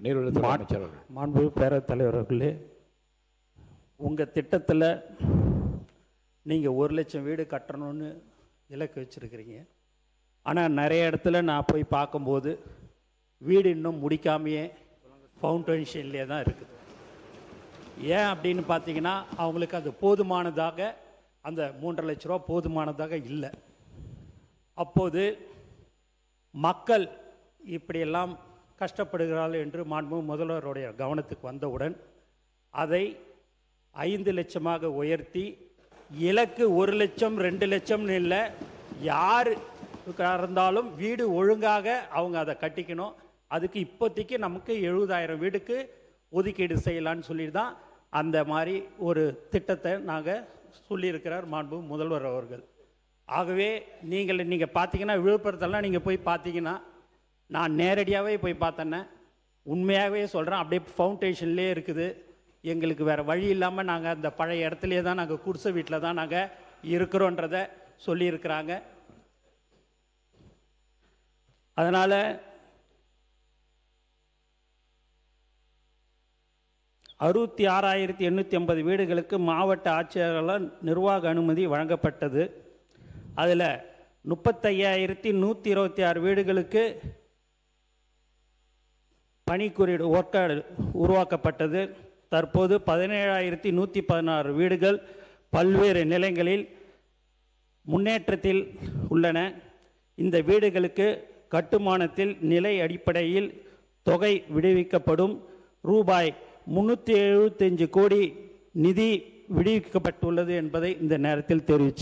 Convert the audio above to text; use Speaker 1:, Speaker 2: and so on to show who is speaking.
Speaker 1: நீர்வளத்துறை அமைச்சர் அவர்கள்.
Speaker 2: மாண்பு பேரவைத் தலைவர் அவர்களே, உங்கள் திட்டத்தில் நீங்கள் 1 லட்சம் வீடு கட்டணும்னு இலக்கு வச்சுருக்கிறீங்க. ஆனால் நிறைய இடத்துல நான் போய் பார்க்கும்போது வீடு இன்னும் முடிக்காமையே ஃபவுண்டேஷன்லேயே தான் இருக்குது. ஏன் அப்படின்னு பார்த்தீங்கன்னா, அவங்களுக்கு அது போதுமானதாக, அந்த 3.5 லட்ச ரூபா போதுமானதாக இல்லை. அப்போது மக்கள் இப்படியெல்லாம் கஷ்டப்படுகிறார்கள் என்று மாண்பு முதல்வருடைய கவனத்துக்கு வந்தவுடன் அதை 5 லட்சமாக உயர்த்தி, இலக்கு 1 லட்சம் 2 லட்சம்னு இல்லை, யார் இருந்தாலும் வீடு ஒழுங்காக அவங்க அதை கட்டிக்கணும். அதுக்கு இப்போதைக்கு நமக்கு 70,000 வீடுக்கு ஒதுக்கீடு செய்யலான்னு சொல்லி தான் அந்த மாதிரி ஒரு திட்டத்தை நாங்கள் சொல்லியிருக்கிறார் மாண்பு முதல்வர் அவர்கள். ஆகவே நீங்கள் பார்த்தீங்கன்னா, விழுப்புரத்தெல்லாம் நீங்கள் போய் பார்த்தீங்கன்னா, நான் நேரடியாகவே போய் பார்த்தேன்னே, உண்மையாகவே சொல்கிறேன், அப்படியே ஃபவுண்டேஷன்லேயே இருக்குது. எங்களுக்கு வேறு வழி இல்லாமல் நாங்கள் அந்த பழைய இடத்துலையே தான், நாங்கள் குடிசை வீட்டில் தான் நாங்கள் இருக்கிறோன்றதை சொல்லியிருக்கிறாங்க. அதனால் 66,850 வீடுகளுக்கு மாவட்ட ஆட்சியர்களால் நிர்வாக அனுமதி வழங்கப்பட்டது. அதில் 35,126 வீடுகளுக்கு பணிக்குறியீடு ஒர்க்கார்டு உருவாக்கப்பட்டது. தற்போது 17,116 வீடுகள் பல்வேறு நிலைகளில் முன்னேற்றத்தில் உள்ளன. இந்த வீடுகளுக்கு கட்டுமானத்தில் நிலை அடிப்படையில் தொகை விடுவிக்கப்படும். ரூபாய் 375 கோடி நிதி விடுவிக்கப்பட்டுள்ளது என்பதை இந்த நேரத்தில் தெரிவித்து